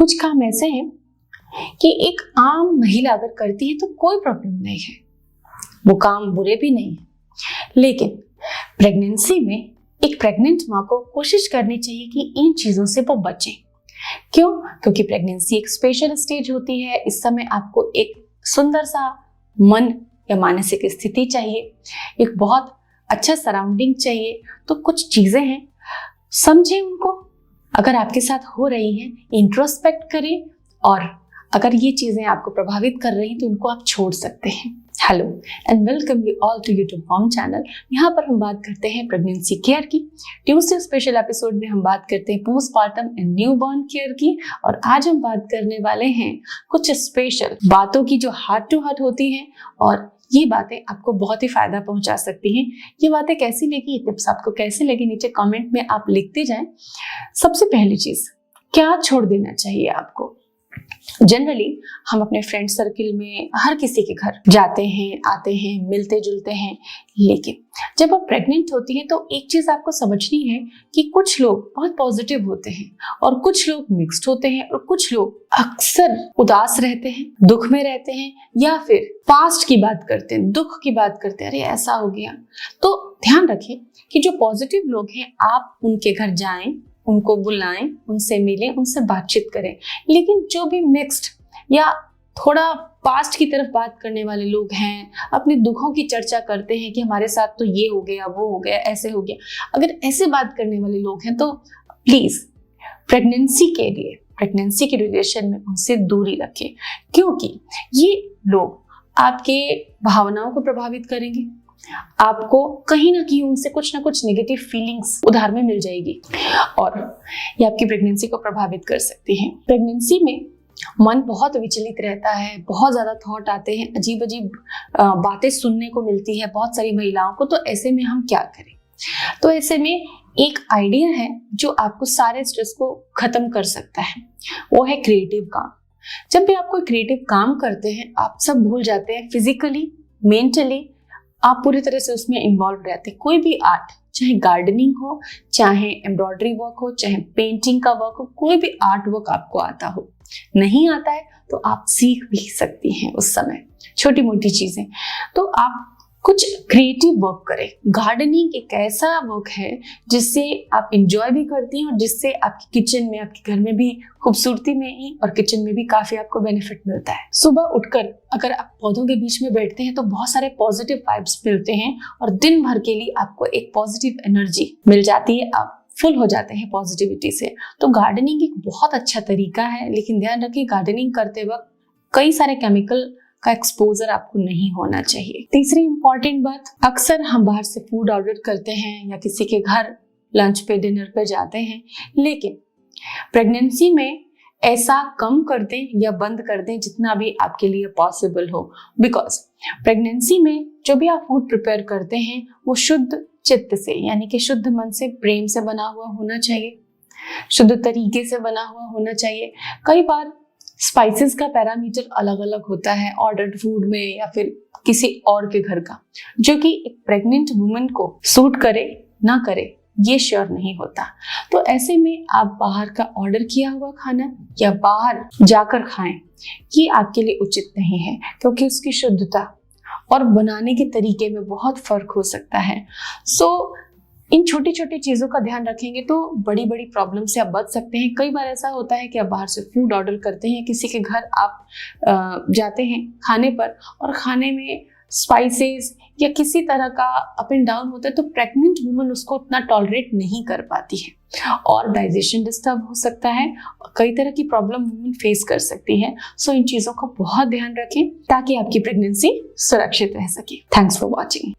कुछ काम ऐसे हैं कि एक आम महिला अगर करती है तो कोई प्रॉब्लम नहीं है, वो काम बुरे भी नहीं है, लेकिन प्रेगनेंसी में एक प्रेग्नेंट माँ को कोशिश करनी चाहिए कि इन चीजों से वो बचे। क्यों? क्योंकि प्रेगनेंसी एक स्पेशल स्टेज होती है। इस समय आपको एक सुंदर सा मन या मानसिक स्थिति चाहिए, एक बहुत अच्छा सराउंडिंग चाहिए। तो कुछ चीजें हैं, समझें उनको। अगर आपके साथ हो रही हैं, इंट्रोस्पेक्ट करें, और अगर ये चीजें आपको प्रभावित कर रही हैं तो उनको आप छोड़ सकते हैं। Hello and welcome you all to YouTube mom channel. यहाँ पर हम बात करते हैं प्रेगनेंसी केयर की। ट्यूसडे स्पेशल एपिसोड में हम बात करते हैं पोस्टपार्टम एंड न्यूबॉर्न केयर की, और आज हम बात करने वाले हैं कुछ स्पेशल बातों की जो हार्ट टू हार्ट होती हैं, और ये बातें आपको बहुत ही फायदा पहुंचा सकती हैं। ये बातें कैसी लगी, ये टिप्स आपको कैसे लगी, नीचे कमेंट में आप लिखते जाएं। सबसे पहली चीज, क्या छोड़ देना चाहिए आपको। जनरली हम अपने फ्रेंड सर्किल में हर किसी के घर जाते हैं, आते हैं, मिलते जुलते हैं, लेकिन जब आप प्रेग्नेंट होती हैं तो एक चीज आपको समझनी है कि कुछ लोग बहुत पॉजिटिव होते हैं और कुछ लोग मिक्स्ड होते हैं, और कुछ लोग अक्सर उदास रहते हैं, दुख में रहते हैं, या फिर पास्ट की बात करते हैं, दुख की बात करते हैं, अरे ऐसा हो गया। तो ध्यान रखें कि जो पॉजिटिव लोग हैं आप उनके घर जाएं, उनको बुलाएं, उनसे मिलें, उनसे बातचीत करें। लेकिन जो भी मिक्स्ड या थोड़ा पास्ट की तरफ बात करने वाले लोग हैं, अपने दुखों की चर्चा करते हैं कि हमारे साथ तो ये हो गया, वो हो गया, ऐसे हो गया, अगर ऐसे बात करने वाले लोग हैं तो प्लीज प्रेगनेंसी के लिए, प्रेगनेंसी के रिलेशन में उनसे दूरी रखें, क्योंकि ये लोग आपके भावनाओं को प्रभावित करेंगे। आपको कहीं ना कहीं उनसे कुछ ना कुछ नेगेटिव फीलिंग्स उधार में मिल जाएगी, और ये आपकी प्रेगनेंसी को प्रभावित कर सकती है। प्रेगनेंसी में मन बहुत विचलित रहता है, बहुत ज्यादा थॉट आते हैं, अजीब अजीब बातें सुनने को मिलती है बहुत सारी महिलाओं को। तो ऐसे में हम क्या करें? तो ऐसे में एक आइडिया है जो आपको सारे स्ट्रेस को खत्म कर सकता है, वो है क्रिएटिव काम। जब भी आप कोई क्रिएटिव काम करते हैं आप सब भूल जाते हैं, फिजिकली, मेंटली आप पूरी तरह से उसमें इन्वॉल्व रहते हैं। कोई भी आर्ट, चाहे गार्डनिंग हो, चाहे एम्ब्रॉयडरी वर्क हो, चाहे पेंटिंग का वर्क हो, कोई भी आर्ट वर्क आपको आता हो, नहीं आता है तो आप सीख भी सकती हैं उस समय छोटी मोटी चीजें। तो आप कुछ क्रिएटिव वर्क करें। गार्डनिंग एक ऐसा वर्क है जिससे आप इंजॉय भी करती हैं, और जिससे आपकी किचन में, आपके घर में भी खूबसूरती में ही, और किचन में भी काफी आपको बेनिफिट मिलता है। सुबह उठकर अगर आप पौधों के बीच में बैठते हैं तो बहुत सारे पॉजिटिव वाइब्स मिलते हैं, और दिन भर के लिए आपको एक पॉजिटिव एनर्जी मिल जाती है, आप फुल हो जाते हैं पॉजिटिविटी से। तो गार्डनिंग एक बहुत अच्छा तरीका है, लेकिन ध्यान रखिए गार्डनिंग करते वक्त कई सारे केमिकल का एक्सपोजर आपको नहीं होना चाहिए। तीसरी इंपॉर्टेंट बात, अक्सर हम बाहर से फूड ऑर्डर करते हैं या किसी के घर लंच पे, डिनर पे जाते हैं, लेकिन प्रेगनेंसी में ऐसा कम कर दें या बंद कर दें जितना भी आपके लिए पॉसिबल हो। बिकॉज प्रेगनेंसी में जो भी आप फूड प्रिपेयर करते हैं वो शुद्ध चित्त से, यानी कि शुद्ध मन से, प्रेम से बना हुआ होना चाहिए, शुद्ध तरीके से बना हुआ होना चाहिए। कई बार स्पाइसेस का पैरामीटर अलग अलग होता है ऑर्डर्ड फूड में, या फिर किसी और के घर का, जो कि एक प्रेग्नेंट वुमन को सूट करे ना करे ये श्योर नहीं होता। तो ऐसे में आप बाहर का ऑर्डर किया हुआ खाना या बाहर जाकर खाएं, ये आपके लिए उचित नहीं है, क्योंकि उसकी शुद्धता और बनाने के तरीके में बहुत फर्क हो सकता है। सो इन छोटी छोटी चीजों का ध्यान रखेंगे तो बड़ी बड़ी प्रॉब्लम से आप बच सकते हैं। कई बार ऐसा होता है कि आप बाहर से फूड ऑर्डर करते हैं, किसी के घर आप जाते हैं खाने पर, और खाने में स्पाइसेस या किसी तरह का अप एंड डाउन होता है, तो प्रेग्नेंट वुमन उसको उतना टॉलरेट नहीं कर पाती है, और डाइजेशन डिस्टर्ब हो सकता है, कई तरह की प्रॉब्लम वुमन फेस कर सकती है। सो इन चीजों का बहुत ध्यान रखें ताकि आपकी प्रेगनेंसी सुरक्षित रह सके। Thanks for watching.